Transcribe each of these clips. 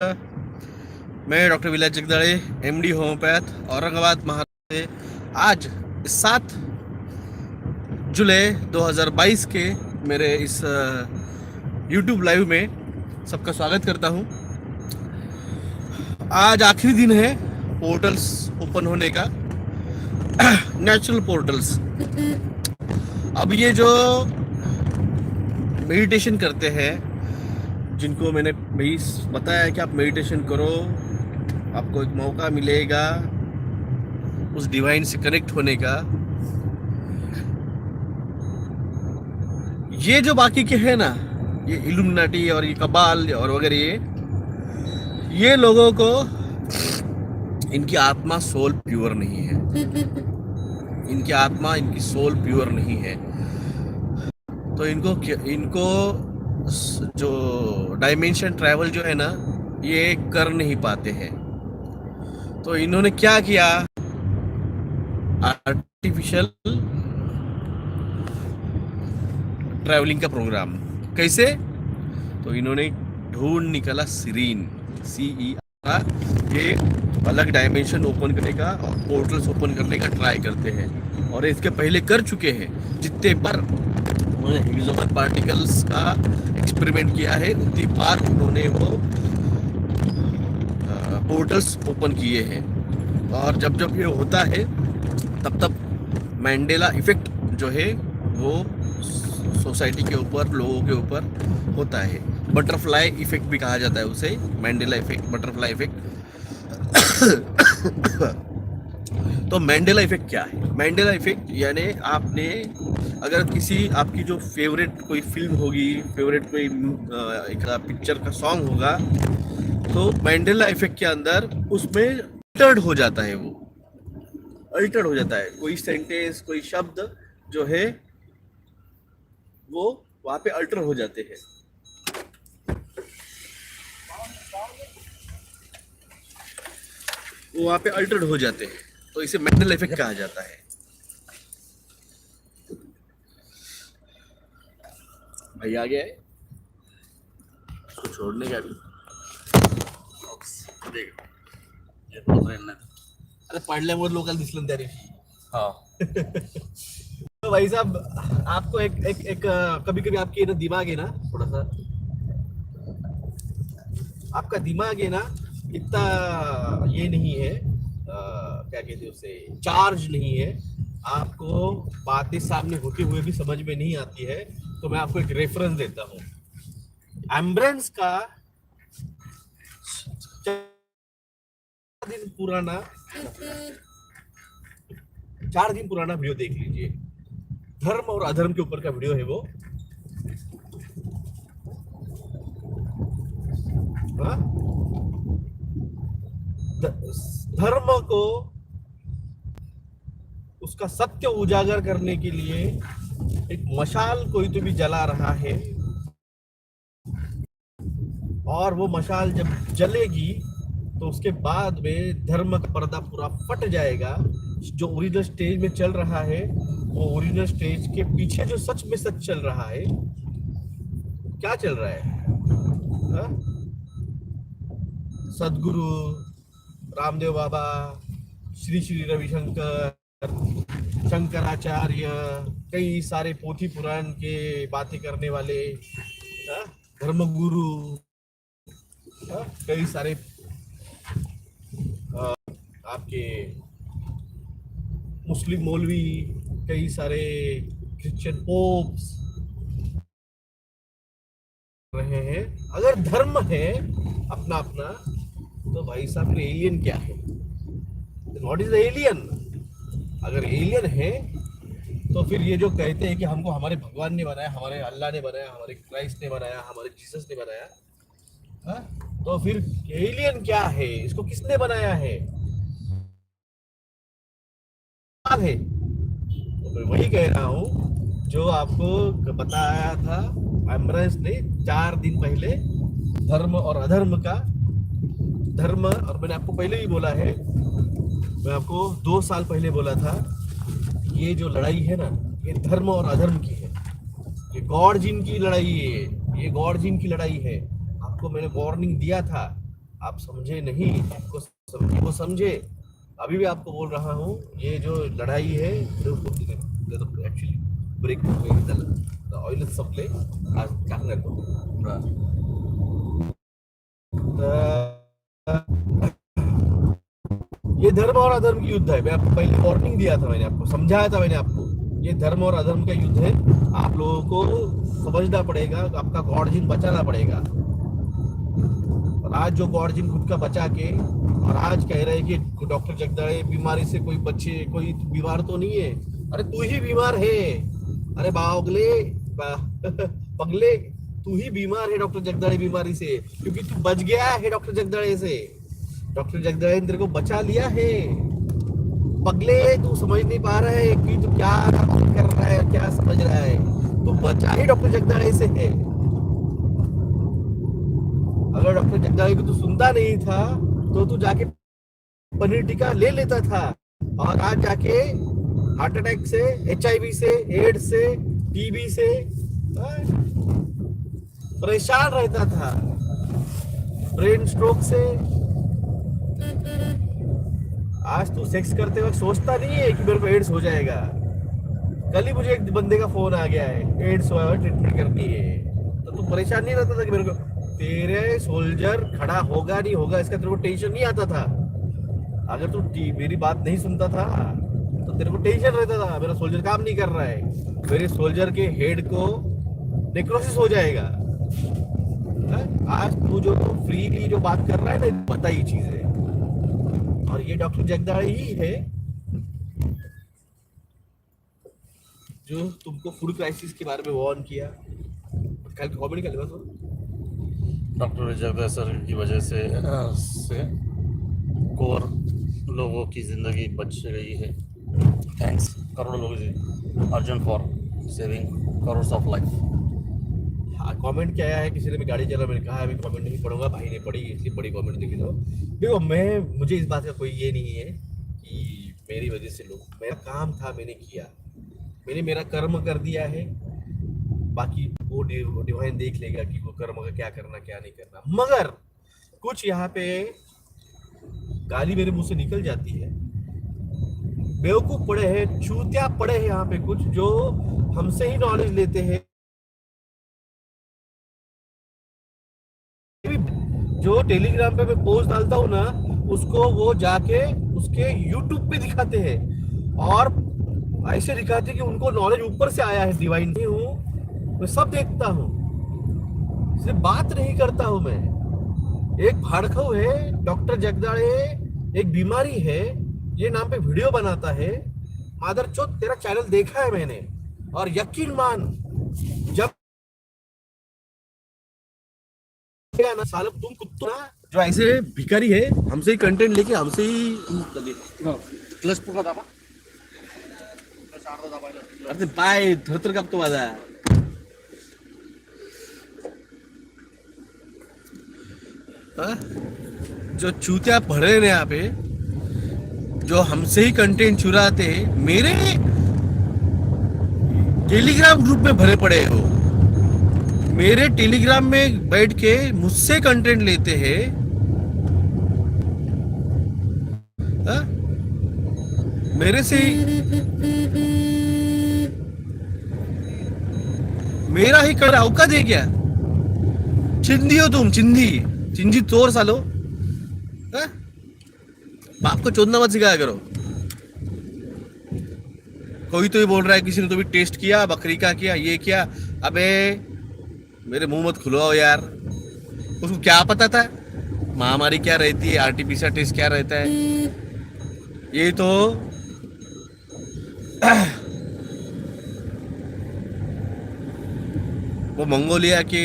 मैं डॉक्टर विलास Jagdale, MD homeopath, Aurangabad Maharashtra से आज 7 जुलाई 2022 के मेरे इस यूट्यूब लाइव में सबका स्वागत करता हूं। आज आखिरी दिन है पोर्टल्स ओपन होने का, नेचुरल पोर्टल्स। अब ये जो मेडिटेशन करते हैं, जिनको मैंने भाई बताया कि आप मेडिटेशन करो, आपको एक मौका मिलेगा उस डिवाइन से कनेक्ट होने का। ये जो बाकी के हैं ना, ये इल्यूमिनाटी और ये कबाल और वगैरह, ये लोगों को इनकी आत्मा सोल प्योर नहीं है। इनकी आत्मा, इनकी सोल प्योर नहीं है, तो इनको जो डायमेंशन ट्रैवल जो है ना, ये कर नहीं पाते हैं। तो इन्होंने क्या किया, आर्टिफिशियल ट्रैवलिंग का प्रोग्राम। कैसे? तो इन्होंने ढूंढ निकाला सीरीन, CER। ये अलग डायमेंशन ओपन करने का और पोर्टल्स ओपन करने का ट्राई करते हैं, और इसके पहले कर चुके हैं। जितने बार उन्होंने हिग्स पार्टिकल्स का एक्सपेरिमेंट किया है, उतनी बार उन्होंने वो पोर्टल्स ओपन किए हैं। और जब जब ये होता है, तब तब मैंडेला इफेक्ट जो है वो सोसाइटी के ऊपर, लोगों के ऊपर होता है। बटरफ्लाई इफेक्ट भी कहा जाता है उसे, मैंडेला इफेक्ट, बटरफ्लाई इफेक्ट। तो मैंडेला इफेक्ट क्या है? मैंडेला इफेक्ट यानी आपने अगर किसी आपकी जो फेवरेट कोई फिल्म होगी, फेवरेट कोई एक पिक्चर का सॉन्ग होगा, तो मैंडेला इफेक्ट के अंदर उसमें अल्टर्ड हो जाता है, वो अल्टर्ड हो जाता है। कोई सेंटेंस, कोई शब्द जो है वो वहां पे अल्टर हो जाते हैं। वो वहां पे अल्टर्ड हो जाते हैं, तो इसे मैंडेला इफेक्ट कहा जाता है। भाई आ गया है उसको छोड़ने का भी। देख, ये अरे पडल्यामुळे लोकांना दिसलं त्या दिवशी। तो भाई साहब, आपको एक कभी कभी आपकी ना दिमाग है ना, थोड़ा सा आपका दिमाग है ना, इतना ये नहीं है, क्या कहते हैं उसे, चार्ज नहीं है। आपको बातें सामने होते हुए भी समझ में नहीं आती है। तो मैं आपको एक रेफरेंस देता हूँ। एम्ब्रेंस का 4 दिन पुराना वीडियो देख लीजिए। धर्म और अधर्म के ऊपर का वीडियो है वो। धर्म को, उसका सत्य उजागर करने के लिए एक मशाल कोई तो भी जला रहा है, और वो मशाल जब जलेगी तो उसके बाद में धर्म का पर्दा पूरा फट जाएगा। जो ओरिजिनल स्टेज में चल रहा है, वो ओरिजिनल स्टेज के पीछे जो सच में सच चल रहा है, क्या चल रहा है? सदगुरु रामदेव बाबा, श्री श्री रविशंकर, शंकराचार्य, कई सारे पोथी पुराण के बातें करने वाले धर्मगुरु, कई सारे आपके मुस्लिम मौलवी, कई सारे क्रिश्चियन पोप्स रहे हैं। अगर धर्म है अपना अपना, तो भाई साहब फिर एलियन क्या है? What is the alien? अगर एलियन है तो फिर ये जो कहते हैं कि हमको हमारे भगवान ने बनाया, हमारे अल्लाह ने बनाया, हमारे क्राइस्ट ने बनाया, हमारे जीसस ने बनाया, तो फिर एलियन क्या है? इसको किसने बनाया है? तो मैं वही कह रहा हूँ जो आपको बताया था एम्ब्रेंस ने 4 दिन पहले, धर्म और अधर्म का। धर्म, और मैंने आपको पहले ही बोला है, मैं आपको 2 साल पहले बोला था, ये जो लड़ाई है ना, ये धर्म और अधर्म की है। ये गॉड जिन की लड़ाई है, ये गॉड जिन की लड़ाई है। आपको मैंने वार्निंग दिया था आप समझे नहीं, आपको समझे वो समझे। अभी भी आपको बोल रहा हूँ, ये जो लड़ाई है actually break the oil supply आज क्या को ये धर्म और अधर्म की युद्ध है। मैं आपको पहले वार्निंग दिया था, मैंने आपको समझाया था, मैंने आपको ये धर्म और अधर्म का युद्ध है। आप लोगों को समझना पड़ेगा, आपका गॉड जिन बचाना पड़ेगा। और आज जो गॉड जिन खुद का बचा के और आज कह रहे हैं कि डॉक्टर जगदाड़े बीमारी से कोई बच्चे कोई बीमार तो नहीं है। अरे तू ही बीमार है, अरे बागले पगले, तू ही बीमार है डॉक्टर जगदाड़े बीमारी से, क्योंकि तू बच गया है डॉक्टर जगदाड़े से। डॉक्टर जगदाड़े ने तेरे को बचा लिया है। पगले तू समझ नहीं पा रहा है कि तू क्या कर रहा है, क्या समझ रहा है। तू बचा ही डॉक्टर जगदाड़े से है। अगर डॉक्टर जगदाड़े को तू सुनता नहीं था तो तू जाके पनीर टिक्का ले लेता था, और आज जाके हार्ट अटैक से, HIV से, एड्स से, TB से परेशान रहता था, ब्रेन स्ट्रोक से। आज तू सेक्स करते वक्त सोचता नहीं है कि मेरे को एड्स हो जाएगा। कल ही मुझे एक बंदे का फोन आ गया है, एड्स हुआ है, ट्रीटमेंट करनी है। तो तू परेशान नहीं रहता था कि मेरे को तेरे सोल्जर खड़ा होगा नहीं होगा, इसका तेरे को टेंशन नहीं आता था। अगर तू मेरी बात नहीं सुनता था तो तेरे को टेंशन रहता था, मेरा सोल्जर काम नहीं कर रहा है, मेरे सोल्जर के हेड को नेक्रोसिस हो जाएगा। आज तू जो फ्रीली जो बात कर रहा है ना, पता ही चीज है। और ये डॉक्टर जगदाड़े ही है जो तुमको फूड क्राइसिस के बारे में वार्न किया। कल कॉमेडी का लिबास डॉक्टर जगदाड़े सर की वजह से कोर लोगों की जिंदगी बच गई है। थैंक्स करोड़ों लोगों ji, Arjun for saving crore of life. हाँ, कमेंट क्या आया है, किसी ने भी गाड़ी चला, मैंने कहा अभी कमेंट नहीं पढ़ूंगा, भाई ने पढ़ी इसलिए बड़ी कमेंट देखी। तो देखो, मुझे इस बात का कोई ये नहीं है कि मेरी वजह से लोग, मेरा काम था, मैंने किया, मैंने मेरा कर्म कर दिया है। बाकी वो डिवाइन देख लेगा कि वो कर्म का क्या करना क्या नहीं करना। मगर कुछ यहाँ पे गाली मेरे मुंह से निकल जाती है। बेवकूफ पड़े हैं, चूतिया पड़े हैं यहाँ पे कुछ, जो हमसे ही नॉलेज लेते हैं, जो टेलीग्राम पे मैं पोस्ट डालता हूँ ना, उसको वो जाके उसके यूट्यूब पे दिखाते हैं और ऐसे दिखाते कि उनको नॉलेज ऊपर से आया है। डिवाइन नहीं हूँ मैं, सब देखता हूँ, सिर्फ बात नहीं करता हूँ मैं। एक भाड़खऊ है डॉक्टर जगदाड़े, एक बीमारी है, ये नाम पे वीडियो बनाता है। मादरचोद, तेरा चैनल देखा है मैंने, और यकीन मान जब ना सालब तुम कुत्ता जो ऐसे भिखारी है, हमसे ही कंटेंट लेके हमसे ही प्लस पूरा दाबा अरे पाय धोतर कब तो माझा जो चूतिया भरे हैं यहाँ पे, जो हमसे ही कंटेंट चुराते हैं, मेरे टेलीग्राम ग्रुप में भरे पड़े हो, मेरे टेलीग्राम में बैठ के मुझसे कंटेंट लेते हैं। मेरे से मेरा ही कर औकात है क्या? चिंदी हो तुम, चिंदी चोर सालो। बाप को चोदना मत सिखाया करो। कोई तो ही बोल रहा है, किसी ने तो भी टेस्ट किया, बकरी का किया, ये किया। अबे मेरे मुंह मत खुलवाओ यार। उसको क्या पता था महामारी क्या रहती है, RT-PCR टेस्ट क्या रहता है। ये तो वो मंगोलिया के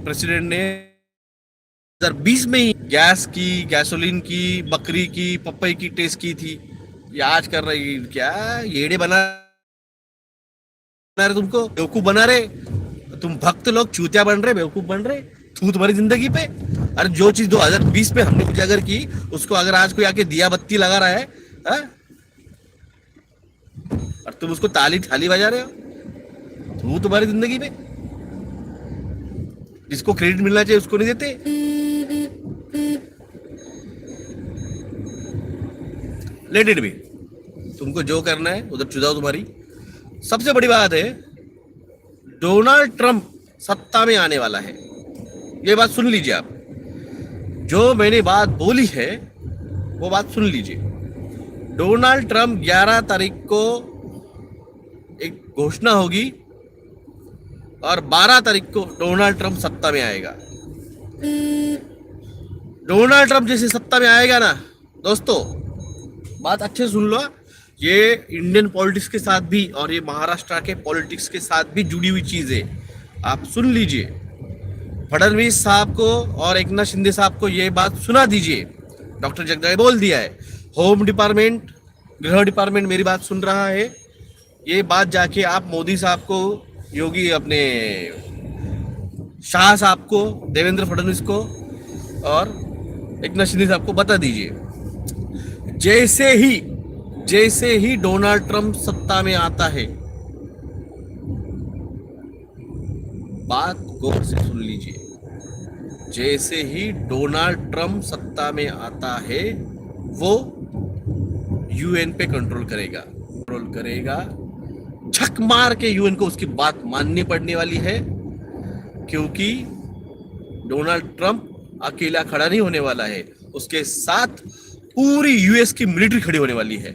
प्रेसिडेंट ने 2020 में ही गैस की, गैसोलीन की, बकरी की, पपई की टेस्ट की थी। ये आज कर रही क्या? येड़े बना रहे तुमको, बेवकूफ बना रहे तुम। भक्त लोग चूतिया बन रहे, बेवकूफ बन रहे, तू तुम्हारी जिंदगी पे। अरे जो चीज 2020 में हमने उजागर की, उसको अगर आज कोई आके दिया बत्ती लगा रहा है, और तुम उसको ताली थाली बजा रहे हो, तू तुम्हारी जिंदगी पे। जिसको क्रेडिट मिलना चाहिए उसको नहीं देते। लेट इट बी, तुमको जो करना है उधर चुनाव तुम्हारी। सबसे बड़ी बात है, डोनाल्ड ट्रंप सत्ता में आने वाला है। ये बात सुन लीजिए आप, जो मैंने बात बोली है वो बात सुन लीजिए। डोनाल्ड ट्रंप 11 तारीख को एक घोषणा होगी और 12 तारीख को डोनाल्ड ट्रंप सत्ता में आएगा। डोनाल्ड ट्रंप जैसे सत्ता में आएगा ना दोस्तों, बात अच्छे से सुन लो, ये इंडियन पॉलिटिक्स के साथ भी और ये महाराष्ट्र के पॉलिटिक्स के साथ भी जुड़ी हुई चीज है। आप सुन लीजिए, फडणवीस साहब को और एकनाथ शिंदे साहब को ये बात सुना दीजिए। डॉक्टर जगदे बोल दिया है, होम डिपार्टमेंट, गृह डिपार्टमेंट मेरी बात सुन रहा है। ये बात जाके आप मोदी साहब को, योगी अपने शाह साहब को, देवेंद्र फडणवीस को और एकनाथ शिंदे साहब को बता दीजिए। जैसे ही डोनाल्ड ट्रंप सत्ता में आता है, बात गौर से सुन लीजिए, जैसे ही डोनाल्ड ट्रंप सत्ता में आता है वो यूएन पे कंट्रोल करेगा। छक मार के यूएन को उसकी बात माननी पड़ने वाली है, क्योंकि डोनाल्ड ट्रंप अकेला खड़ा नहीं होने वाला है, उसके साथ पूरी यूएस की मिलिट्री खड़ी होने वाली है।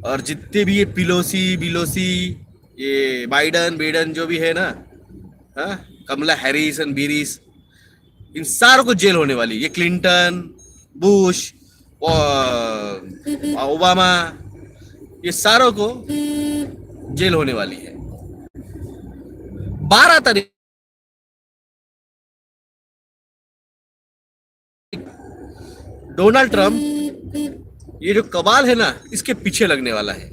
और जितने भी ये पिलोसी ये बाइडन जो भी है ना, हाँ, कमला हैरिस एंड बीरिस, इन सारों को जेल होने वाली। ये क्लिंटन, बुश, ओबामा, ये सारों को जेल होने वाली है। 12 तारीख डोनाल्ड ट्रंप, ये जो कबाल है ना, इसके पीछे लगने वाला है।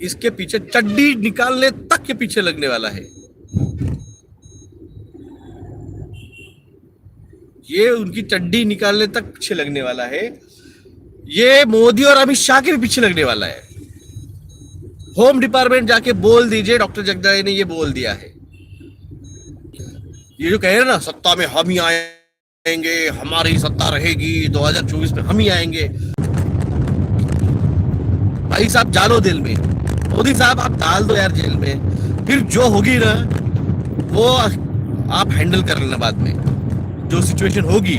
इसके पीछे चड्डी निकालने तक के पीछे लगने वाला है। ये उनकी चड्डी निकालने तक पीछे लगने वाला है। ये मोदी और अमित शाह के भी पीछे लगने वाला है। होम डिपार्टमेंट जाके बोल दीजिए, डॉक्टर जगदाळे ने ये बोल दिया है। ये जो कह रहे हैं ना, सत्ता में हम ही आएंगे, हमारी सत्ता रहेगी, 2024 में हम ही आएंगे। भाई साहब डालो दिल में, मोदी साहब आप डाल दो यार जेल में, फिर जो होगी ना वो आप हैंडल कर लेना बाद में। जो सिचुएशन होगी,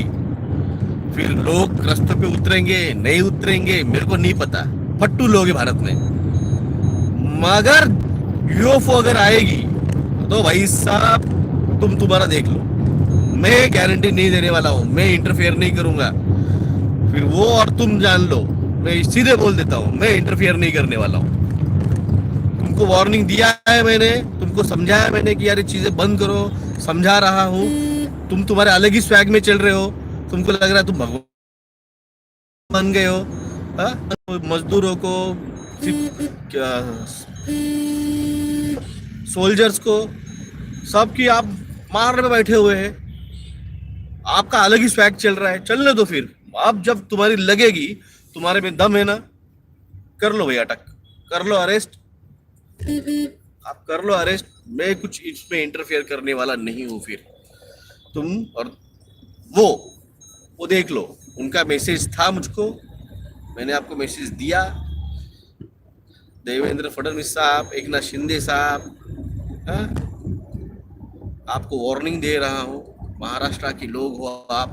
फिर लोग रास्तों पे उतरेंगे नहीं उतरेंगे मेरे को नहीं पता, फट्टू लोग हैं भारत में। मगर यूएफओ अगर आएगी तो भाई साहब तुम्हारा देख लो, मैं गारंटी नहीं देने वाला हूं, मैं इंटरफेयर नहीं करूंगा। फिर वो और तुम जान लो, मैं सीधे बोल देता हूं, मैं इंटरफेयर नहीं करने वाला हूं। तुमको वार्निंग दिया है मैंने, तुमको समझाया मैंने कि यार ये चीजें बंद करो, समझा रहा हूं। तुम तुम्हारे अलग ही स्वैग में चल रहे हो, तुमको लग रहा है तुम भगवान बन गए हो। मजदूरों को, सोल्जर्स को, सबकी आप मारने में बैठे हुए हैं। आपका अलग ही स्वैग चल रहा है, चलने दो। फिर अब जब तुम्हारी लगेगी, तुम्हारे में दम है ना, कर लो भाई अटक, कर लो अरेस्ट, आप कर लो अरेस्ट। मैं कुछ इसमें इंटरफेयर करने वाला नहीं हूं। फिर तुम और वो देख लो, उनका मैसेज था मुझको, मैंने आपको मैसेज दिया। देवेंद्र फडणवीस साहब, एकनाथ शिंदे साहब, आपको वार्निंग दे रहा हूं, महाराष्ट्र के लोग हो आप।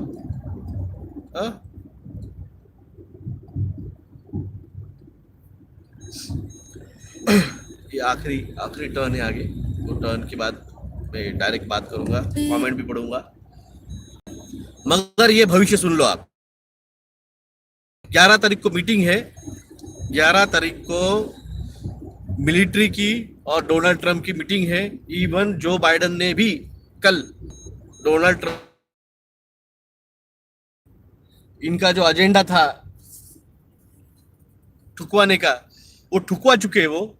ये आखिरी टर्न है आगे, वो टर्न के बाद मैं डायरेक्ट बात करूंगा, कमेंट भी पढ़ूंगा। मगर ये भविष्य सुन लो आप, 11 तारीख को मीटिंग है, 11 तारीख को मिलिट्री की और डोनाल्ड ट्रंप की मीटिंग है। इवन जो बाइडन ने भी कल डोनाल्ड ट्रंप, इनका जो एजेंडा था ठुकवाने का, वो ठुकवा चुके हैं। वो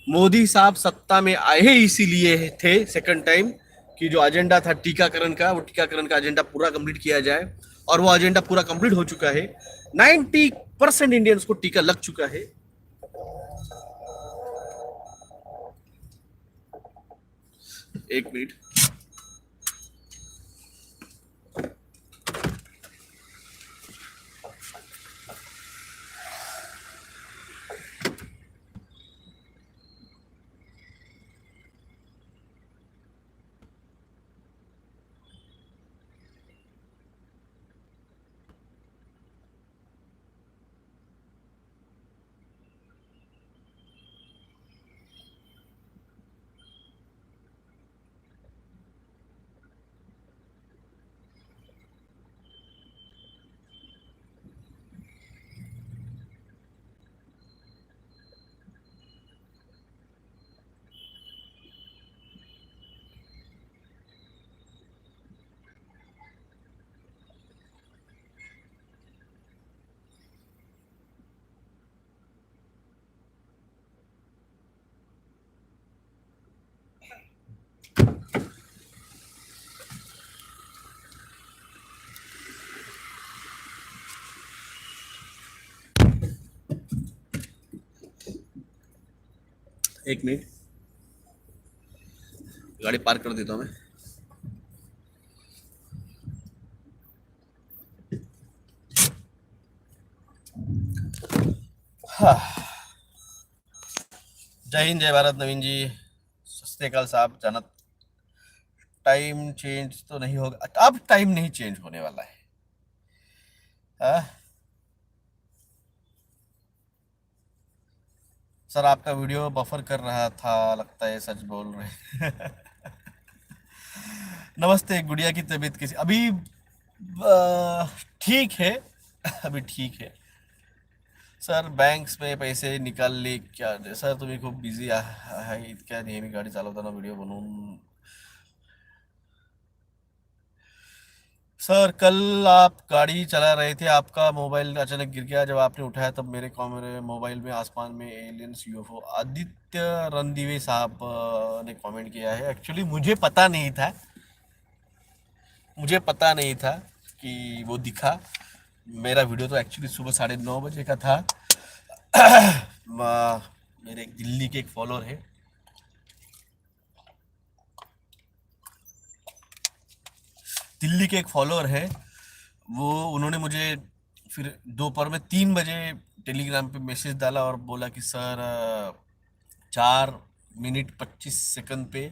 मोदी साहब सत्ता में आए इसीलिए थे सेकंड टाइम, कि जो एजेंडा था टीकाकरण का, वो टीकाकरण का एजेंडा पूरा कंप्लीट किया जाए। और वो एजेंडा पूरा कंप्लीट हो चुका है। 90% इंडियंस को टीका लग चुका है। एक मिनट, एक मिनट, गाड़ी पार्क कर देता हूँ मैं। हाँ, जय हिंद, जय भारत। नवीन जी, सत श्री अकाल साहब। जानत टाइम चेंज तो नहीं होगा, अब टाइम नहीं चेंज होने वाला है। हाँ? सर आपका वीडियो बफर कर रहा था, लगता है सच बोल रहे। नमस्ते, गुड़िया की तबीयत कैसी अभी? ठीक है। अभी ठीक है सर। बँक्स में पैसे निकालले क्या सर? तुम्ही खूप बिझी आहे इतक्या नेहमी गाडी चालवताना व्हिडिओ बनवून। सर कल आप गाड़ी चला रहे थे, आपका मोबाइल अचानक गिर गया। जब आपने उठाया तब मेरे मोबाइल में आसमान में एलियंस यूएफओ। आदित्य रणदिवे साहब ने कमेंट किया है। एक्चुअली मुझे पता नहीं था कि वो दिखा। मेरा वीडियो तो एक्चुअली सुबह 9:30 बजे का था। मेरे एक दिल्ली के एक फॉलोअर है, वो उन्होंने मुझे फिर दोपहर में 3 बजे टेलीग्राम पे मैसेज डाला और बोला कि सर 4 मिनट 25 सेकंड पे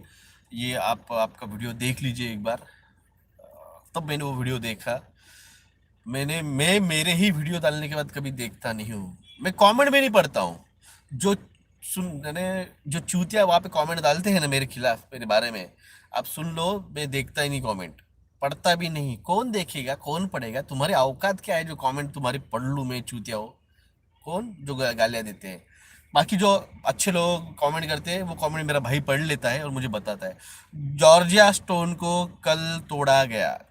ये आप आपका वीडियो देख लीजिए एक बार। तब मैंने वो वीडियो देखा। मैं मेरे ही वीडियो डालने के बाद कभी देखता नहीं हूँ। मैं कमेंट में नहीं पढ़ता हूँ। जो मैंने जो चूतिया वहाँ पे कमेंट डालते हैं ना मेरे खिलाफ, मेरे बारे में, आप सुन लो, मैं देखता ही नहीं कमेंट, पढ़ता भी नहीं। कौन देखेगा, कौन पढ़ेगा? तुम्हारी औकात क्या है जो कमेंट तुम्हारी पढ़ लूँ मैं, चूतिया हो? कौन जो गालियाँ देते हैं? बाकी जो अच्छे लोग कमेंट करते हैं वो कमेंट मेरा भाई पढ़ लेता है और मुझे बताता है। जॉर्जिया स्टोन को कल तोड़ा गया।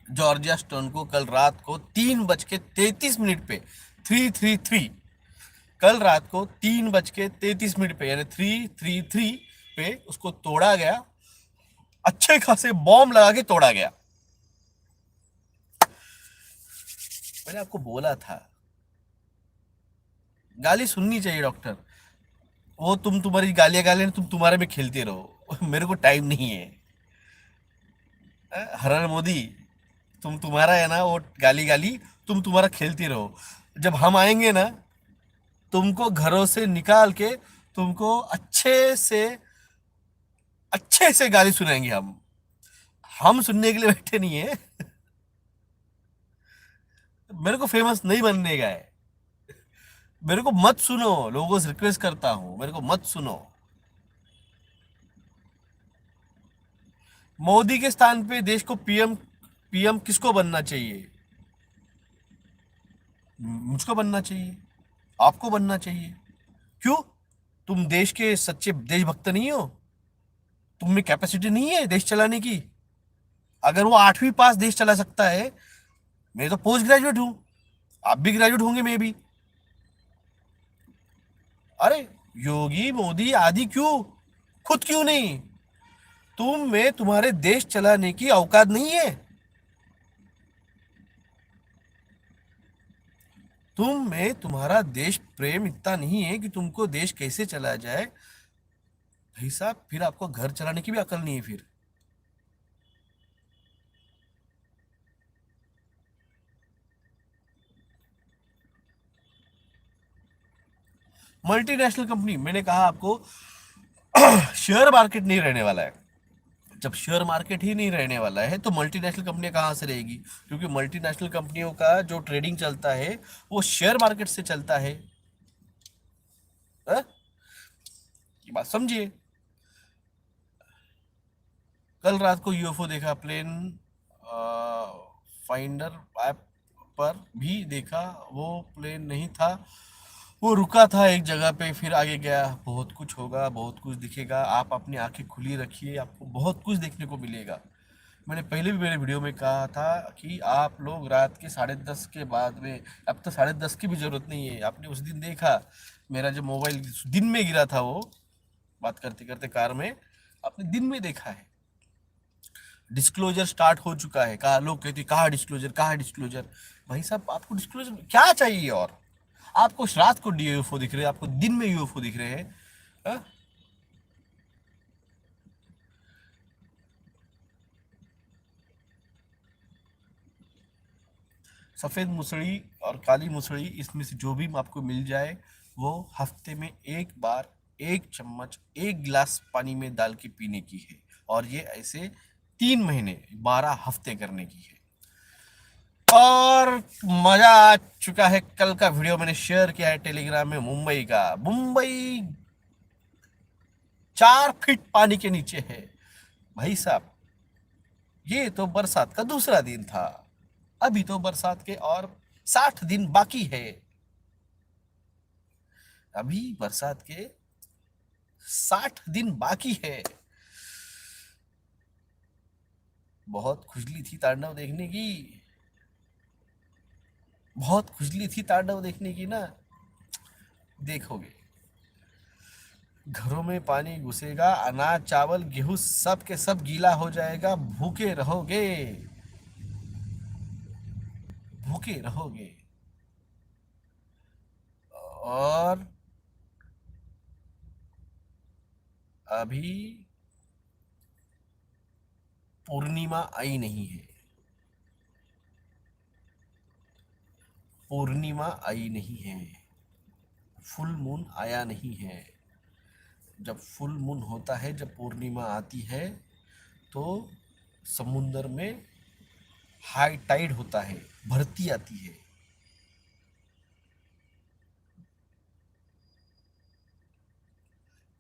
जॉर्जिया स्टोन को कल रात को 3:33 पे 333, कल रात को 3:33 पे यानी 333 पे उसको तोड़ा गया। अच्छे खासे बॉम्ब लगा के तोड़ा गया। मैंने आपको बोला था, गाली सुननी चाहिए डॉक्टर। वो तुम्हारी गालियां गालियां तुम तुम्हारे में खेलते रहो। मेरे को टाइम नहीं है। हरण मोदी, तुम्हारा है ना वो गाली गाली, तुम्हारा खेलती रहो। जब हम आएंगे ना, तुमको घरों से निकाल के तुमको अच्छे से गाली सुनाएंगे हम सुनने के लिए बैठे नहीं है। मेरे को फेमस नहीं बनने का है। मेरे को मत सुनो, लोगों से रिक्वेस्ट करता हूं, मेरे को मत सुनो। मोदी के स्थान पे देश को पीएम पीएम किसको बनना चाहिए? मुझको बनना चाहिए, आपको बनना चाहिए। क्यों? तुम देश के सच्चे देशभक्त नहीं हो? तुम में कैपेसिटी नहीं है देश चलाने की? अगर वो 8वीं पास देश चला सकता है, मैं तो पोस्ट ग्रेजुएट हूं, आप भी ग्रेजुएट होंगे मे भी। अरे योगी मोदी आदि क्यों, खुद क्यों नहीं? तुम में तुम्हारे देश चलाने की औकात नहीं है। तुम में तुम्हारा देश प्रेम इतना नहीं है कि तुमको देश कैसे चलाया जाए। भाई साहब, फिर आपको घर चलाने की भी अकल नहीं है। फिर मल्टीनेशनल कंपनी, मैंने कहा आपको, शेयर मार्केट नहीं रहने वाला है। जब शेयर मार्केट ही नहीं रहने वाला है तो मल्टीनेशनल कंपनियां कहाँ से रहेगी? क्योंकि मल्टीनेशनल कंपनियों का जो ट्रेडिंग चलता है वो शेयर मार्केट से चलता है। हाँ? ये बात समझिए। कल रात को यूएफओ देखा, प्लेन फाइंडर ऐप पर भी देखा। वो प्लेन नहीं था, वो रुका था एक जगह पे, फिर आगे गया। बहुत कुछ होगा, बहुत कुछ दिखेगा। आप अपनी आंखें खुली रखिए, आपको बहुत कुछ देखने को मिलेगा। मैंने पहले भी मेरे वीडियो में कहा था कि आप लोग रात के 10:30 के बाद में, अब तो 10:30 की भी जरूरत नहीं है। आपने उस दिन देखा मेरा जो मोबाइल दिन में गिरा था, वो बात करते करते कार में, आपने दिन में देखा है। डिस्क्लोजर स्टार्ट हो चुका है। कहा लोग कहते कहा डिस्क्लोजर, कहा डिस्क्लोजर। भाई साहब, आपको डिस्क्लोजर क्या चाहिए? और आपको रात को यूएफओ दिख रहे हैं, आपको दिन में यूएफओ दिख रहे हैं। हाँ? सफेद मुसड़ी और काली मुसड़ी, इसमें से जो भी आपको मिल जाए वो हफ्ते में एक बार 1 चम्मच 1 गिलास पानी में डाल के पीने की है, और ये ऐसे 3 महीने 12 हफ्ते करने की है। और मजा आ चुका है। कल का वीडियो मैंने शेयर किया है टेलीग्राम में, मुंबई का। मुंबई 4 फीट पानी के नीचे है भाई साहब। ये तो बरसात का दूसरा दिन था, अभी तो बरसात के और 60 दिन बाकी है। अभी बरसात के 60 दिन बाकी है। बहुत खुजली थी तांडव देखने की, बहुत खुजली थी तांडव देखने की ना। देखोगे घरों में पानी घुसेगा, अनाज चावल गेहूं सब के सब गीला हो जाएगा, भूखे रहोगे, भूखे रहोगे। और अभी पूर्णिमा आई नहीं है, पूर्णिमा आई नहीं है, फुल मून आया नहीं है। जब फुल मून होता है, जब पूर्णिमा आती है, तो समुद्र में हाई टाइड होता है, भरती आती है।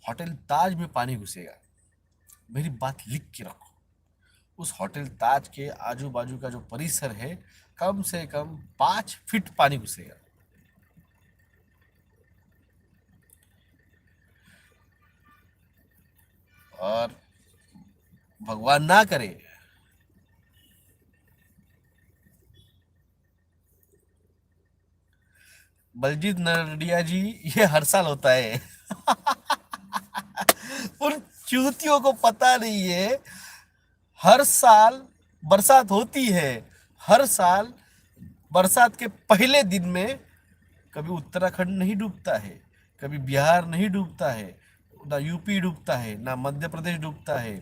होटल ताज में पानी घुसेगा, मेरी बात लिख के रखो। उस होटल ताज के आजू बाजू का जो परिसर है, कम से कम 5 फीट पानी घुसेगा। और भगवान ना करे बलजीत नरडिया जी, ये हर साल होता है। उन चूतियों को पता नहीं है, हर साल बरसात होती है। हर साल बरसात के पहले दिन में कभी उत्तराखंड नहीं डूबता है, कभी बिहार नहीं डूबता है, ना यूपी डूबता है, ना मध्य प्रदेश डूबता है,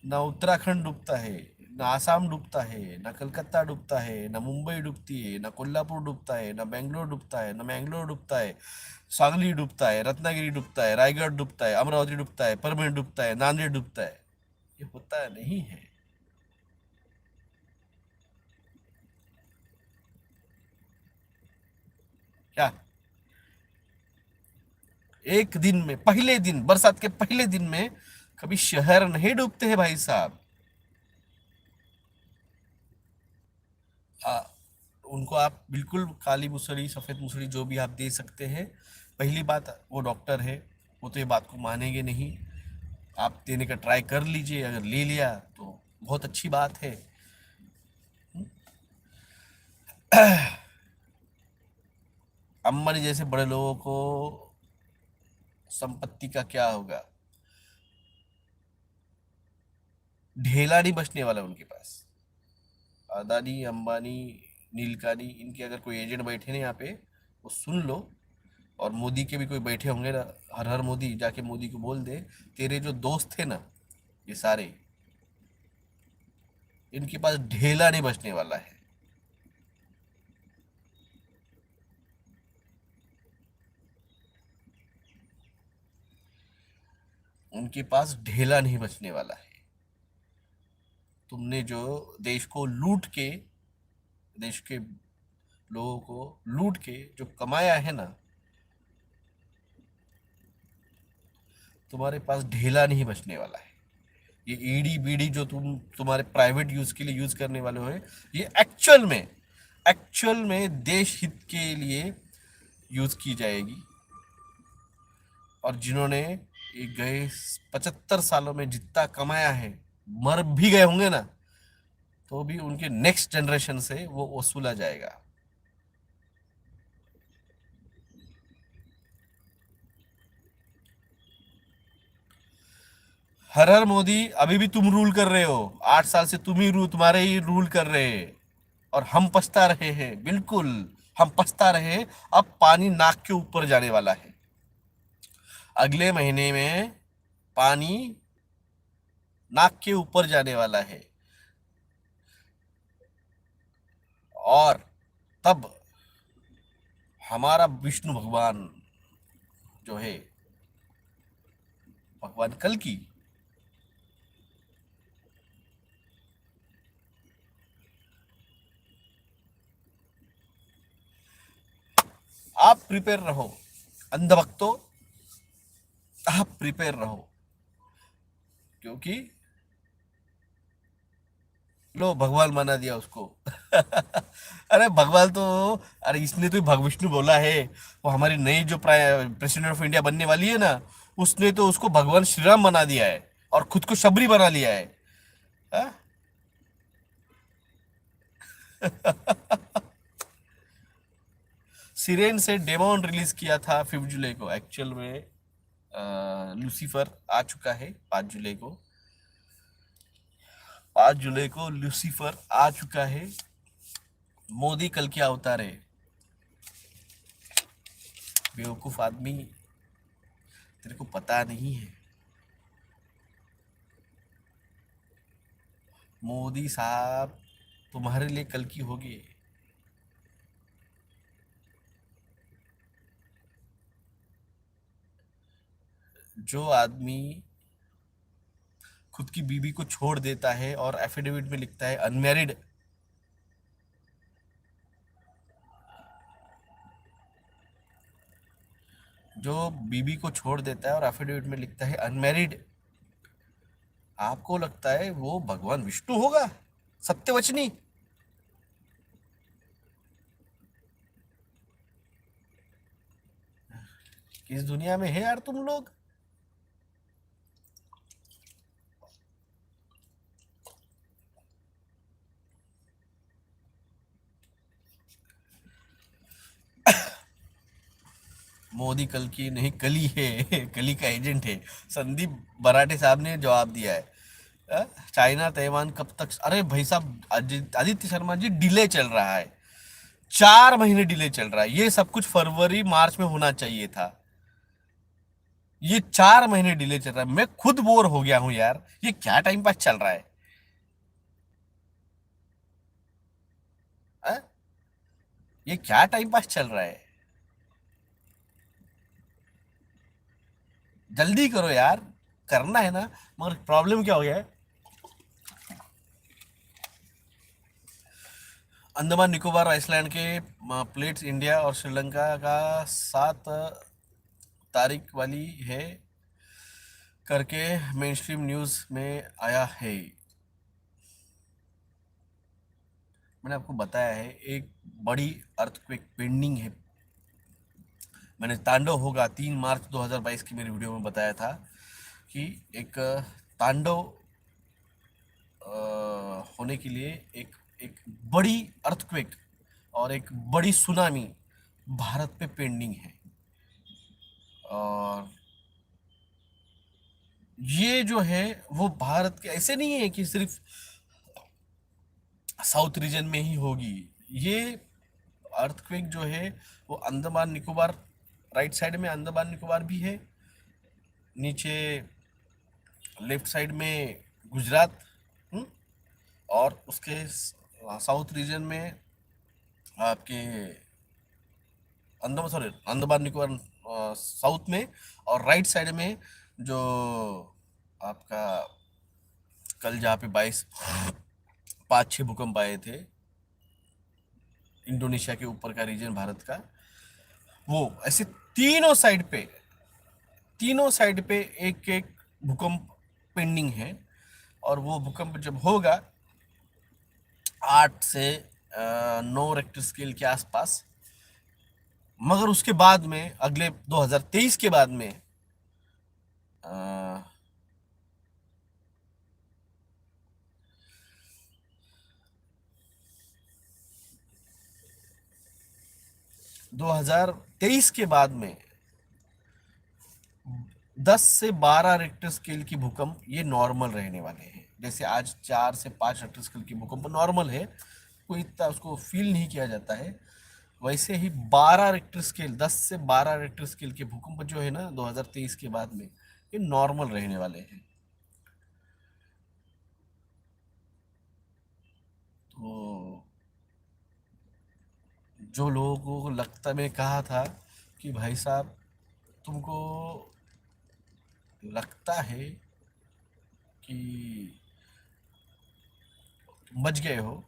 ना उत्तराखंड डूबता है, ना आसाम डूबता है, ना कलकत्ता डूबता है, ना मुंबई डूबती है, ना कोल्हापुर डूबता है, ना बेंगलोर डूबता है, ना मैंगलोर डूबता है, सांगली डूबता है, रत्नागिरी डूबता है, रायगढ़ डूबता है, अमरावती डूबता है, परभणी डूबता है, नांदेड़ डूबता है। ये होता नहीं है। क्या एक दिन में, पहले दिन, बरसात के पहले दिन में कभी शहर नहीं डूबते हैं भाई साहब। आ, उनको आप बिल्कुल काली मुसड़ी सफेद मुसड़ी जो भी आप दे सकते हैं। पहली बात, वो डॉक्टर है, वो तो ये बात को मानेंगे नहीं। आप देने का ट्राई कर लीजिए, अगर ले लिया तो बहुत अच्छी बात है। अंबानी जैसे बड़े लोगों को संपत्ति का क्या होगा, ढेला नहीं बचने वाला उनके पास। अदानी, अंबानी, नीलकानी, इनके अगर कोई एजेंट बैठे ना यहाँ पे, वो सुन लो। और मोदी के भी कोई बैठे होंगे ना, हर हर मोदी, जाके मोदी को बोल दे, तेरे जो दोस्त थे ना ये सारे, इनके पास ढेला नहीं बचने वाला है। उनके पास ढेला नहीं बचने वाला है। तुमने जो देश को लूट के, देश के लोगों को लूट के जो कमाया है ना, तुम्हारे पास ढेला नहीं बचने वाला है। ये ईडी बीडी जो तुम्हारे प्राइवेट यूज के लिए यूज करने वाले हो, ये एक्चुअल में देश हित के लिए यूज की जाएगी। और जिन्होंने ये गए 75 सालों में जितना कमाया है, मर भी गए होंगे ना, तो भी उनके नेक्स्ट जनरेशन से वो वसूला जाएगा। हर हर मोदी, अभी भी तुम रूल कर रहे हो, 8 साल से तुम्हारे ही रूल कर रहे हैं, और हम पछता रहे हैं। बिल्कुल हम पछता रहे, अब पानी नाक के ऊपर जाने वाला है। अगले महीने में पानी नाक के ऊपर जाने वाला है, और तब हमारा विष्णु भगवान जो है, भगवान कल की, आप प्रिपेयर रहो अंधभक्तों, आप प्रिपेयर रहो, क्योंकि लो भगवान बना दिया उसको। अरे भगवान तो, अरे इसने तो भग विष्णु बोला है, वो हमारी नई जो प्रेसिडेंट ऑफ इंडिया बनने वाली है ना, उसने तो उसको भगवान श्री राम बना दिया है और खुद को शबरी बना लिया है। हाँ? सिरेन से डेमोन रिलीज किया था 5 जुलाई को, एक्चुअल में लूसीफर आ चुका है 5 जुलाई को। 5 जुलाई को लूसीफर आ चुका है। मोदी कल क्या अवतार है? बेवकूफ आदमी, तेरे को पता नहीं है। मोदी साहब तुम्हारे लिए कल की होगी। जो आदमी खुद की बीवी को छोड़ देता है और एफिडेविट में लिखता है अनमैरिड, जो बीवी को छोड़ देता है और एफिडेविट में लिखता है अनमैरिड, आपको लगता है वो भगवान विष्णु होगा, सत्यवचनी? किस दुनिया में है यार तुम लोग? मोदी कल की नहीं, कली है। कली का एजेंट है। संदीप बराटे साहब ने जवाब दिया है। चाइना ताइवान कब तक? अरे भाई साहब, आदित्य शर्मा जी, डिले चल रहा है, 4 महीने डिले चल रहा है। ये सब कुछ फरवरी मार्च में होना चाहिए था, ये 4 महीने डिले चल रहा है। मैं खुद बोर हो गया हूं यार, ये क्या टाइम पास चल रहा है? अ? ये क्या टाइम पास चल रहा है? जल्दी करो यार, करना है ना। मगर प्रॉब्लम क्या हो गया है, अंडमान निकोबार आइसलैंड के प्लेट्स इंडिया और श्रीलंका का 7 तारीख वाली है करके मेनस्ट्रीम न्यूज में आया है। मैंने आपको बताया है एक बड़ी अर्थक्वेक पेंडिंग है। मैंने तांडव होगा 3 मार्च 2022 की मेरी वीडियो में बताया था कि एक तांडव होने के लिए एक एक बड़ी अर्थक्वेक और एक बड़ी सुनामी भारत पे पेंडिंग है। और ये जो है वो भारत के ऐसे नहीं है कि सिर्फ साउथ रीजन में ही होगी। ये अर्थक्वेक जो है वो अंडमान निकोबार, राइट साइड में अंडमान निकोबार भी है, नीचे लेफ्ट साइड में गुजरात, और उसके साउथ रीजन में आपके अंडमान निकोबार साउथ में, और राइट साइड में जो आपका कल जहाँ पे 5-6 भूकंप आए थे, इंडोनेशिया के ऊपर का रीजन भारत का, वो ऐसे तीनों साइड पे एक एक भूकंप पेंडिंग है। और वो भूकंप जब होगा 8 से 9 रेक्टर स्केल के आसपास, मगर उसके बाद में अगले 2023 के बाद में 2023 के बाद में 10 से 12 रेक्टर स्केल की भूकंप ये नॉर्मल रहने वाले हैं। जैसे आज 4 से 5 रेक्टर स्केल की भूकंप नॉर्मल है, कोई इतना उसको फील नहीं किया जाता है। वैसे ही 12 रेक्टर स्केल, 10 से 12 रेक्टर स्केल के भूकंप जो है ना 2023 के बाद में, ये नॉर्मल रहने वाले हैं। तो जो लोगों को लगता, मैं कहा था कि भाई साहब तुमको लगता है कि तुम बच गए हो,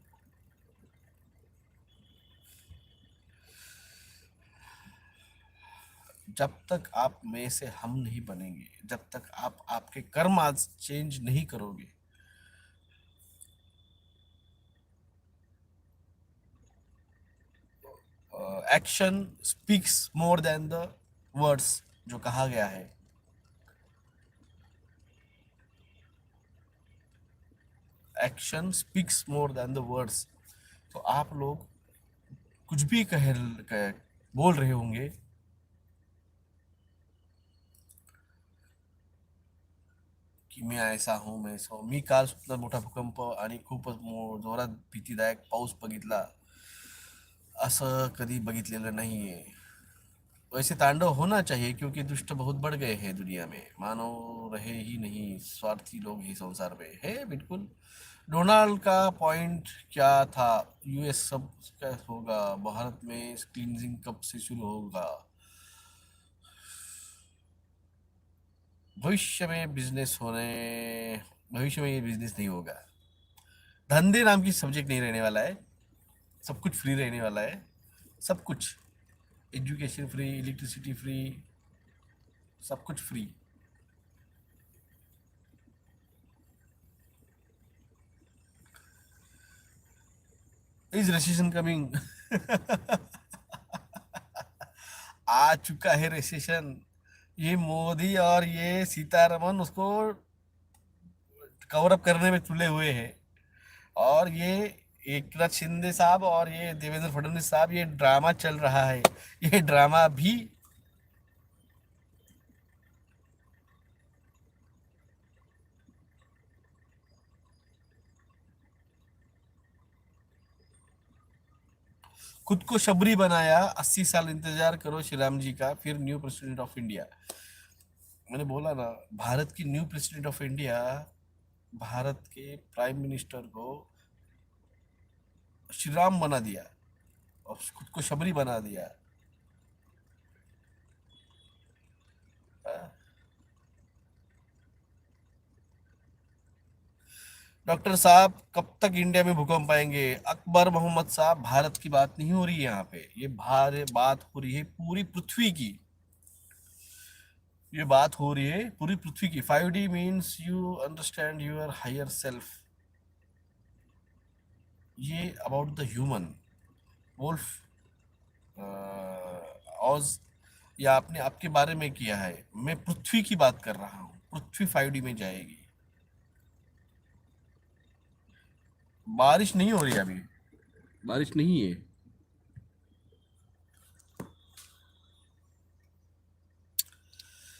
जब तक आप में से हम नहीं बनेंगे, जब तक आप आपके कर्म आज चेंज नहीं करोगे, action speaks more than the words, जो कहा गया है। Action speaks more than the words. तो आप लोग कुछ भी बोल रहे होंगे, की मी ऐसा हूं, मैं ऐसा हूं। मी काल सुद्धा मोठा भूकंप आणि खूपच जोरात भीतीदायक पाऊस बघितला, असं कधी बघितलेलं नाहीये। वैसे तांडव होना चाहिए, क्योंकि दुष्ट बहुत बढ़ गए हैं दुनिया में, मानव रहे ही नहीं, स्वार्थी लोग ही संसार में है। बिल्कुल। डोनाल्ड का पॉइंट क्या था? यूएस सब क्या होगा, भारत में क्लींजिंग कब से शुरू होगा? भविष्य में बिजनेस होने, भविष्य में ये बिजनेस नहीं होगा। धंधे नाम की सब्जेक्ट नहीं रहने वाला है, सब कुछ फ्री रहने वाला है। सब कुछ, एजुकेशन फ्री, इलेक्ट्रिसिटी फ्री, सब कुछ फ्री। Is recession coming? आ चुका है रेसेशन। ये मोदी और ये सीतारमन उसको कवर अप करने में तुले हुए हैं, और ये एकनाथ शिंदे साहब और ये देवेंद्र फडणवीस साहब, ये ड्रामा चल रहा है। ये ड्रामा भी खुद को शबरी बनाया। 80 साल इंतजार करो श्री राम जी का, फिर न्यू प्रेसिडेंट ऑफ इंडिया। मैंने बोला ना, भारत की new president of India, Bharat के प्राइम मिनिस्टर को श्री राम बना दिया और खुद को शबरी बना दिया। डॉक्टर साहब कब तक इंडिया में भूकंप आएंगे? अकबर मोहम्मद साहब, भारत की बात नहीं हो रही है यहाँ पे, ये बात हो रही है पूरी पृथ्वी की। ये बात हो रही है पूरी पृथ्वी की। 5D means you understand your higher self. ये अबाउट द ह्यूमन वुल्फ ऑज, या आपने आपके बारे में किया है। मैं पृथ्वी की बात कर रहा हूँ, पृथ्वी 5D में जाएगी। बारिश नहीं हो रही है अभी, बारिश नहीं है।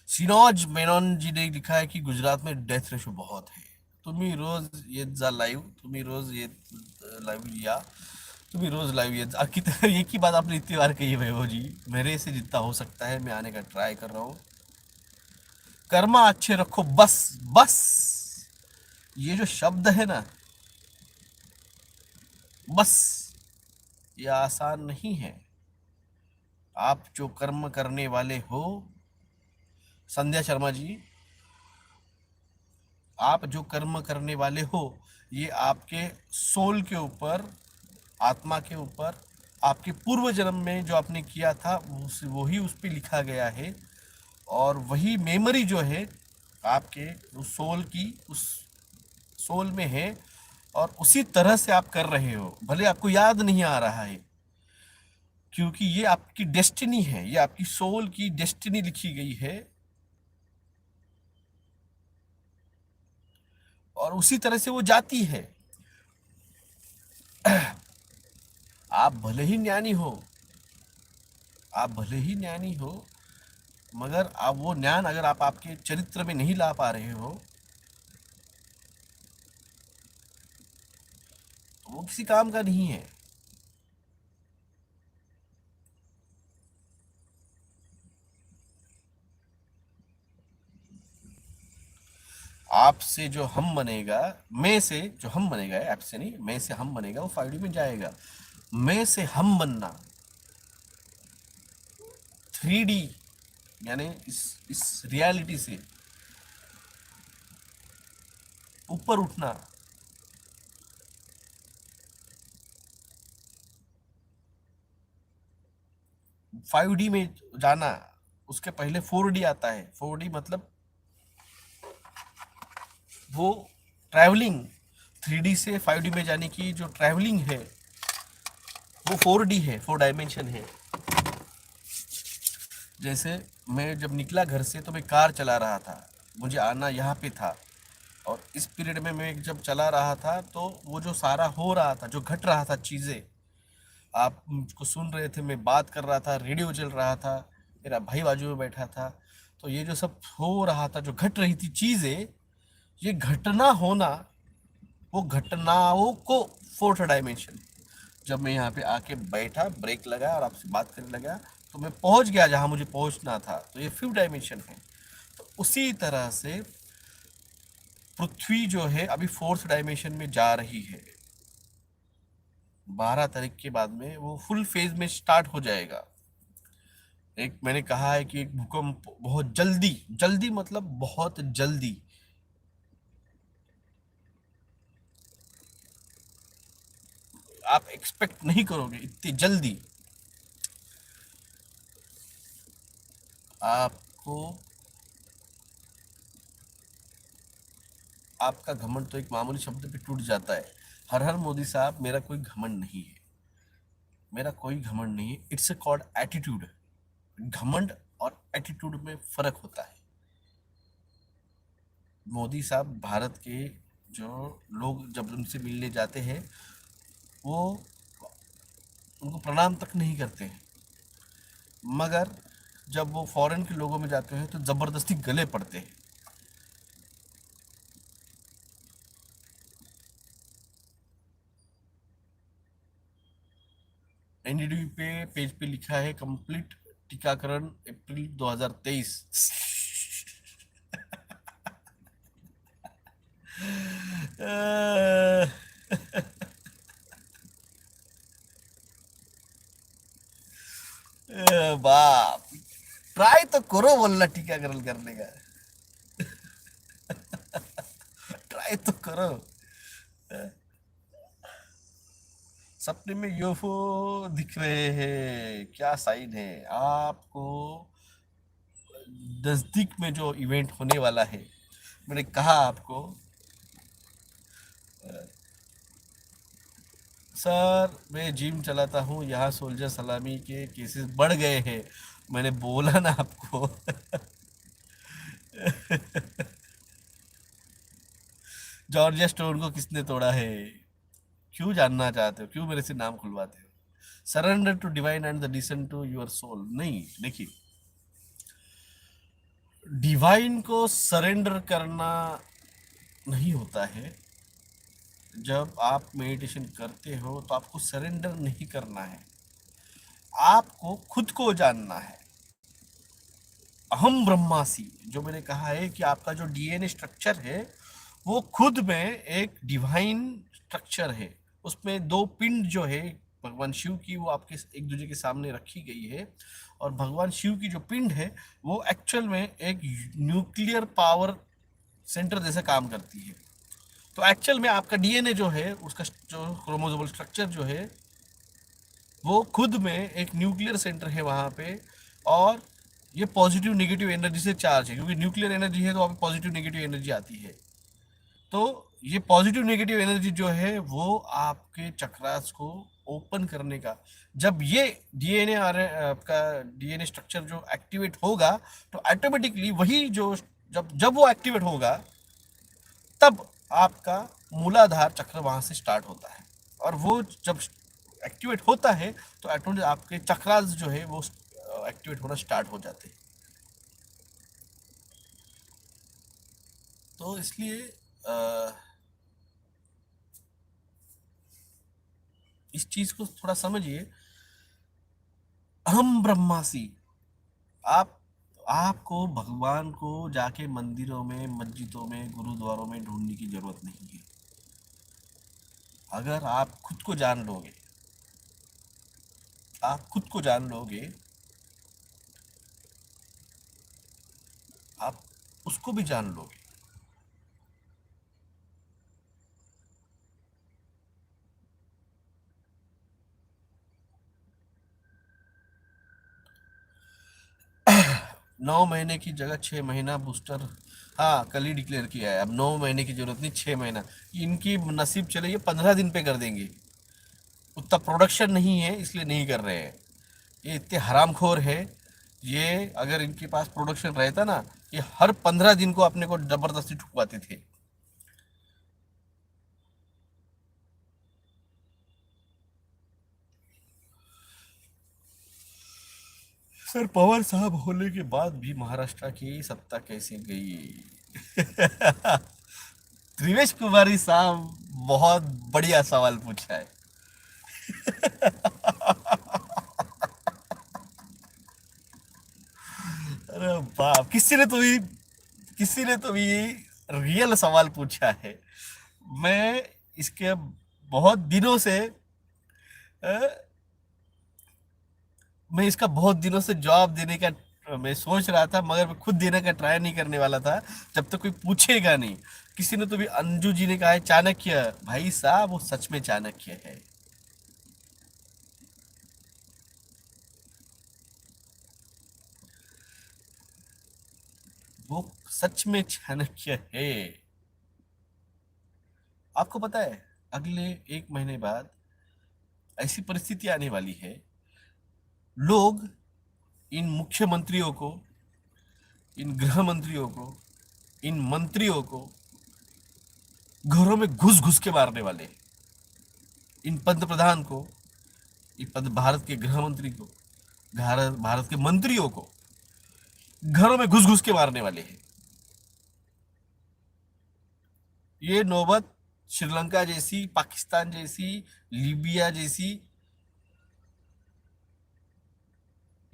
सिनोज मेनन जी ने लिखा है कि गुजरात में डेथ रेशो बहुत है। तुम्ही रोज येत जा लाईव्ह, तुम्ही रोज ये लाईव्ह या, तुम्ही रोज लाईव्ह येत जा। एक ही बात आपने इतनी बार कही है वैभव जी, मेरे से जितना हो सकता है मैं आने का ट्राई कर रहा हूँ। कर्मा अच्छे रखो, बस बस। ये जो शब्द है ना, बस, ये आसान नहीं है। आप जो कर्म करने वाले हो, संध्या शर्मा जी, आप जो कर्म करने वाले हो, ये आपके सोल के ऊपर, आत्मा के ऊपर, आपके पूर्व जन्म में जो आपने किया था वही उस पर लिखा गया है, और वही मेमोरी जो है आपके उस सोल की, उस सोल में है, और उसी तरह से आप कर रहे हो, भले आपको याद नहीं आ रहा है, क्योंकि ये आपकी डेस्टिनी है, ये आपकी सोल की डेस्टिनी लिखी गई है, और उसी तरह से वो जाती है। आप भले ही ज्ञानी हो, आप भले ही ज्ञानी हो, मगर आप वो ज्ञान अगर आप आपके चरित्र में नहीं ला पा रहे हो, तो वो किसी काम का नहीं है। आप से जो हम बनेगा, मैं से जो हम बनेगा, ऐप से नहीं, मैं से हम बनेगा, वो 5D में जाएगा। मैं से हम बनना, 3D, यानी इस रियलिटी से ऊपर उठना, 5D में जाना। उसके पहले 4D आता है। 4D मतलब वो ट्रैवलिंग, 3D से 5D में जाने की जो ट्रैवलिंग है वो 4D है, 4 डायमेंशन है। जैसे मैं जब निकला घर से तो मैं कार चला रहा था, मुझे आना यहाँ पे था, और इस पीरियड में मैं जब चला रहा था तो वो जो सारा हो रहा था, जो घट रहा था चीज़ें, आप मुझको सुन रहे थे, मैं बात कर रहा था, रेडियो चल रहा था, मेरा भाई बाजू में बैठा था, तो ये जो सब हो रहा था, जो घट रही थी चीज़ें, ये घटना होना, वो घटनाओं को 4th डायमेंशन। जब मैं यहाँ पे आके बैठा, ब्रेक लगा और आपसे बात करने लगा, तो मैं पहुंच गया जहां मुझे पहुंचना था, तो ये 5th डायमेंशन है। तो उसी तरह से पृथ्वी जो है अभी 4th डायमेंशन में जा रही है। 12 तारीख के बाद में वो फुल फेज में स्टार्ट हो जाएगा। एक मैंने कहा है कि एक भूकंप बहुत जल्दी, जल्दी मतलब बहुत जल्दी, आप एक्सपेक्ट नहीं करोगे इतनी जल्दी आपको। आपका घमंड तो एक मामूली शब्द पे टूट जाता है। हर हर मोदी साहब, मेरा कोई घमंड नहीं है, मेरा कोई घमंड नहीं है। It's called attitude. घमंड और एटीट्यूड में फर्क होता है। मोदी साहब भारत के जो लोग जब उनसे मिलने जाते हैं, वो उनको प्रणाम तक नहीं करते हैं, मगर जब वो फॉरेन के लोगों में जाते हैं तो जबरदस्ती गले पड़ते हैं। एनडीटीवी पे पेज पे लिखा है कंप्लीट टीकाकरण अप्रैल 2023। बाप, ट्राई तो करो बोलना टीकाकरण करने का, ट्राई तो करो। सपने में यूएफओ दिख रहे हैं, क्या साइन है आपको? नजदीक में जो इवेंट होने वाला है, मैंने कहा आपको, सर मैं जिम चलाता हूँ, यहाँ सोल्जर सलामी के केसेस बढ़ गए हैं। मैंने बोला ना आपको। जॉर्जिया स्टोन को किसने तोड़ा है? क्यों जानना चाहते हो? क्यों मेरे से नाम खुलवाते हो? Surrender to divine and the descent to your soul. नहीं, देखिए, डिवाइन को सरेंडर करना नहीं होता है। जब आप मेडिटेशन करते हो तो आपको सरेंडर नहीं करना है, आपको खुद को जानना है। अहम ब्रह्मासी, जो मैंने कहा है कि आपका जो डीएनए स्ट्रक्चर है वो खुद में एक डिवाइन स्ट्रक्चर है। उसमें दो पिंड जो है भगवान शिव की, वो आपके एक दूसरे के सामने रखी गई है, और भगवान शिव की जो पिंड है वो एक्चुअल में एक न्यूक्लियर पावर सेंटर जैसे काम करती है। तो एक्चुअल में आपका डीएनए जो है, उसका जो क्रोमोसोमल स्ट्रक्चर जो है, वो खुद में एक न्यूक्लियर सेंटर है वहाँ पे, और ये पॉजिटिव नेगेटिव एनर्जी से चार्ज है, क्योंकि न्यूक्लियर एनर्जी है तो वहाँ पे पॉजिटिव नेगेटिव एनर्जी आती है। तो ये पॉजिटिव नेगेटिव एनर्जी जो है वो आपके चक्रास को ओपन करने का, जब ये डीएनए आपका डीएनए स्ट्रक्चर जो एक्टिवेट होगा, तो ऑटोमेटिकली वही जो, जब जब वो एक्टिवेट होगा तब आपका मूलाधार चक्र वहां से स्टार्ट होता है, और वो जब एक्टिवेट होता है तो ऑटोमेटिक आपके चक्रास जो है वो एक्टिवेट होना स्टार्ट हो जाते हैं। तो इसलिए इस चीज को थोड़ा समझिए। अहम ब्रह्मासी, आप आपको भगवान को जाके मंदिरों में, मस्जिदों में, गुरुद्वारों में ढूंढने की जरूरत नहीं है। अगर आप खुद को जान लोगे, आप खुद को जान लोगे, आप उसको भी जान लोगे। नौ महीने की जगह 6 महीना बूस्टर, हाँ कल ही डिक्लेयर किया है। अब 9 महीने की जरूरत नहीं, 6 महीना। इनकी नसीब चले, ये 15 दिन पे कर देंगे। उतना प्रोडक्शन नहीं है इसलिए नहीं कर रहे हैं। ये इतने हरामखोर है। ये अगर इनके पास प्रोडक्शन रहता ना, ये हर 15 दिन को अपने को जबरदस्ती ठुकवाते थे। सर पवार साहब होने के बाद भी महाराष्ट्र की सत्ता कैसे गई? त्रिवेश कुमारी साहब बहुत बढ़िया सवाल पूछा है। अरे बाप, किसी ने तो ये रियल सवाल पूछा है। मैं इसके बहुत दिनों से अ, मैं इसका बहुत दिनों से जवाब देने का मैं सोच रहा था, मगर मैं खुद देने का ट्राई नहीं करने वाला था जब तक कोई पूछेगा नहीं। किसी ने तो भी, अंजू जी ने कहा है चाणक्य। भाई साहब वो सच में चाणक्य है। वो सच में चाणक्य है। आपको पता है अगले 1 महीने बाद ऐसी परिस्थिति आने वाली है, लोग इन मुख्यमंत्रियों को, इन गृह मंत्रियों को, इन मंत्रियों को घरों में घुस घुस के मारने वाले हैं। इन पंत प्रधान को, इन पद भारत के गृह मंत्री को, भारत भारत के मंत्रियों को घरों में घुस घुस के मारने वाले हैं। ये नौबत श्रीलंका जैसी, पाकिस्तान जैसी, लीबिया जैसी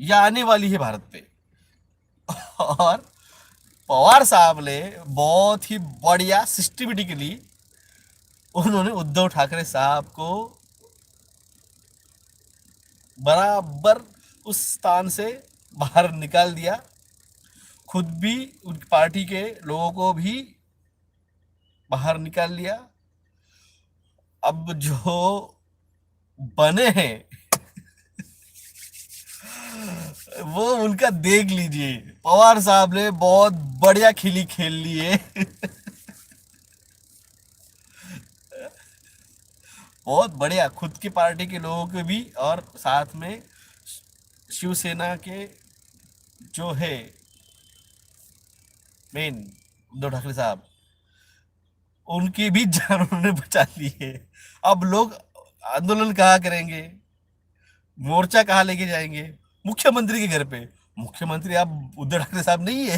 या आने वाली है भारत पे। और पवार साहब ने बहुत ही बढ़िया सिस्टमेटिकली उन्होंने उद्धव ठाकरे साहब को बराबर उस स्थान से बाहर निकाल दिया। खुद भी, उनकी पार्टी के लोगों को भी बाहर निकाल लिया। अब जो बने हैं वो उनका देख लीजिए। पवार साहब ने बहुत बढ़िया खिली खेल ली है। बहुत बढ़िया, खुद की पार्टी के लोगों के भी और साथ में शिवसेना के जो है मेन उद्धव ठाकरे साहब, उनकी भी जान उन्होंने बचा ली है। अब लोग आंदोलन कहाँ करेंगे, मोर्चा कहाँ लेके जाएंगे? मुख्यमंत्री के घर पे। मुख्यमंत्री अब उद्धव ठाकरे साहब नहीं है।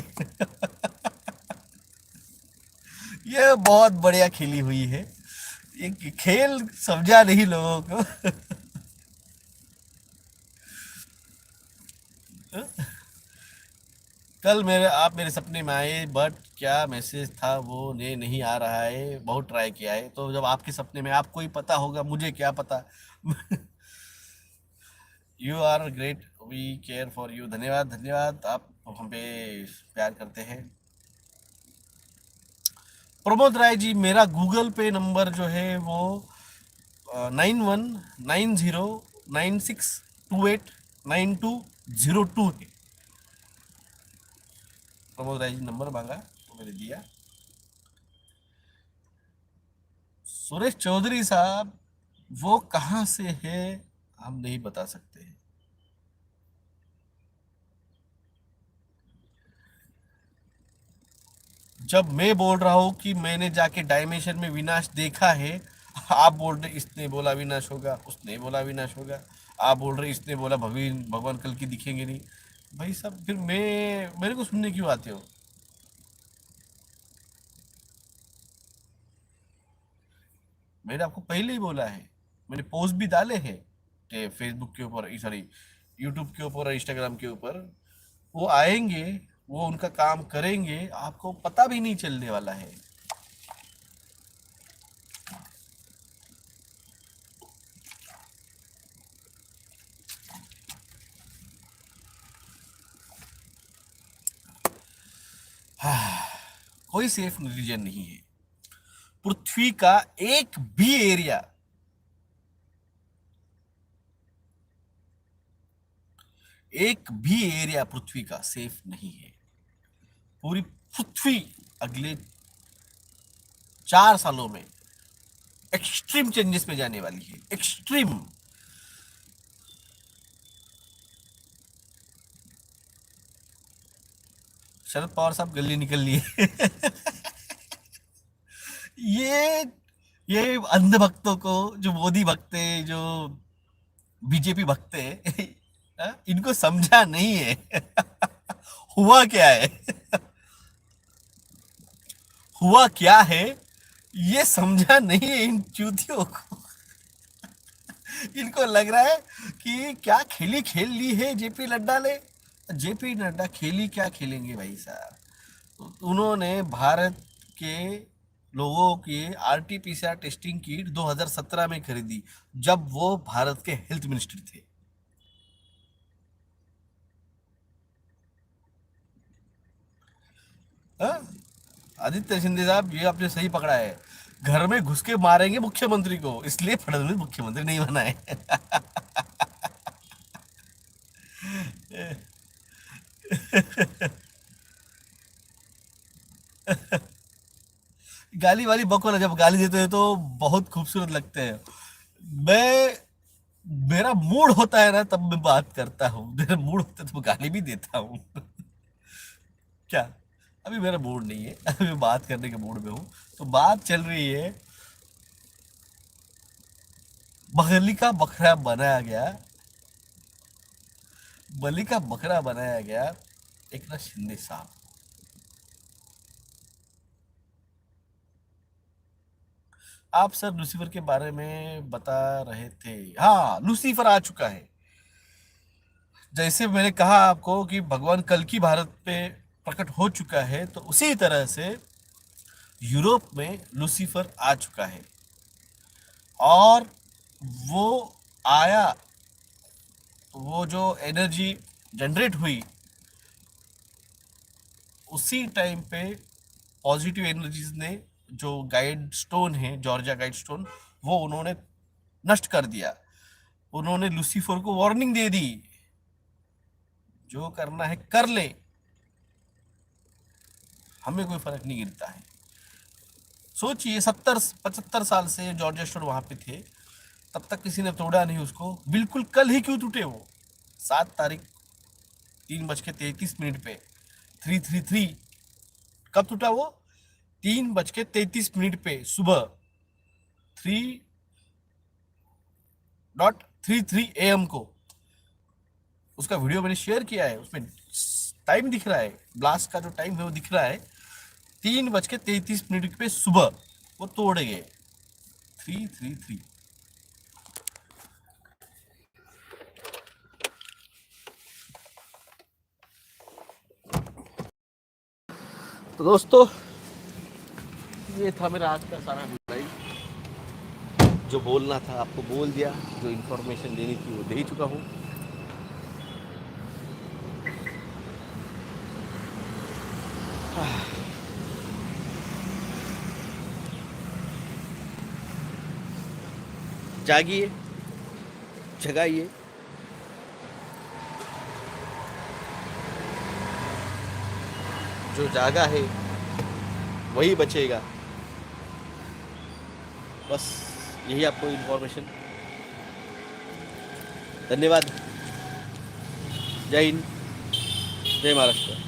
ये बहुत बढ़िया खेली हुई है। ये खेल समझा नहीं लोगों को। कल आप मेरे सपने में आए, बट क्या मैसेज था वो ने नहीं आ रहा है। बहुत ट्राई किया है, तो जब आपके सपने में आपको ही पता होगा, मुझे क्या पता। You are great, we care for you. धन्यवाद, धन्यवाद, आप हम पे प्यार करते हैं। प्रमोद राय जी, मेरा गूगल पे नंबर जो है वो 919096289202 है। प्रमोद राय जी नंबर मांगा तो मैंने दिया। सुरेश चौधरी साहब, वो कहाँ से है हम नहीं बता सकते। जब मैं बोल रहा हूँ कि मैंने जाके डायमेंशन में विनाश देखा है, आप बोल रहे इसने बोला विनाश होगा, उसने बोला विनाश होगा। आप बोल रहे इसने बोला भगवान भगवान कल की दिखेंगे नहीं। भाई साहब फिर मेरे को सुनने क्यों आते हो? मैंने आपको पहले ही बोला है, मैंने पोस्ट भी डाले हैं फेसबुक के ऊपर, सॉरी यूट्यूब के ऊपर और इंस्टाग्राम के ऊपर। वो आएंगे, वो उनका काम करेंगे, आपको पता भी नहीं चलने वाला है। कोई सेफ रीजन नहीं है। पृथ्वी का एक भी एरिया, एक भी एरिया पृथ्वी का सेफ नहीं है। पूरी पृथ्वी अगले 4 सालों में एक्सट्रीम चेंजेस में जाने वाली है, एक्सट्रीम। शरद पवार साहब गली निकल लिए। ये ये अंध भक्तों को, जो मोदी भक्त है, जो बीजेपी भक्त है, इनको समझा नहीं है। हुआ क्या है, हुआ क्या है ये समझा नहीं है इन चूतियों को। इनको लग रहा है कि क्या खेली खेल ली है जेपी नड्डा ने। जेपी नड्डा खेली क्या खेलेंगे भाई साहब। उन्होंने भारत के लोगों की आरटीपीसीआर टेस्टिंग किट 2017 में खरीदी, जब वो भारत के हेल्थ मिनिस्टर थे। हाँ? आदित्य शिंदे साहब, ये आपने सही पकड़ा है। घर में घुस के मारेंगे मुख्यमंत्री को, इसलिए फडणवीस मुख्यमंत्री नहीं बना है। गाली वाली बको ना, जब गाली देते हैं तो बहुत खूबसूरत लगते हैं। मैं मेरा मूड होता है ना तब मैं बात करता हूँ, मेरा मूड होता है तो मैं गाली भी देता हूँ। क्या, अभी मेरा मूड नहीं है, अभी मैं बात करने के मूड में हूँ। तो बात चल रही है, बकरी का बकरा बनाया गया, बलि का बकरा बनाया गया एकनाथ शिंदे साहब। आप सर लूसीफर के बारे में बता रहे थे। हाँ, लूसीफर आ चुका है। जैसे मैंने कहा आपको कि भगवान कल की भारत पे प्रकट हो चुका है, तो उसी तरह से यूरोप में लूसीफर आ चुका है। और वो आया तो वो जो एनर्जी जनरेट हुई, उसी टाइम पे पॉजिटिव एनर्जीज ने, जो गाइड स्टोन है, जॉर्जिया गाइड स्टोन, वो उन्होंने नष्ट कर दिया। उन्होंने लूसीफर को वार्निंग दे दी, जो करना है कर ले, हमें कोई फर्क नहीं गिरता है। सोचिए 70-75 साल से जॉर्जिया स्टोन वहां पे थे, तब तक किसी ने तोड़ा नहीं उसको। बिल्कुल कल ही क्यों टूटे वो, 7 तारीख 3:33 पे 333। कब टूटा वो? 3:33 पे सुबह 3:33 AM को। उसका वीडियो मैंने शेयर किया है, उसमें टाइम दिख रहा है, ब्लास्ट का जो टाइम है वो दिख रहा है। 3:33 पे सुबह वो तोड़ गए 333। तो दोस्तों, ये था मेरा आज का सारा लाइव। जो बोलना था आपको बोल दिया, जो इन्फॉर्मेशन देनी थी वो दे ही चुका हूँ। जागिए, जगाइए। जो जागा है वही बचेगा। बस यही आपको इन्फॉर्मेशन। धन्यवाद। जय हिंद, जय महाराष्ट्र।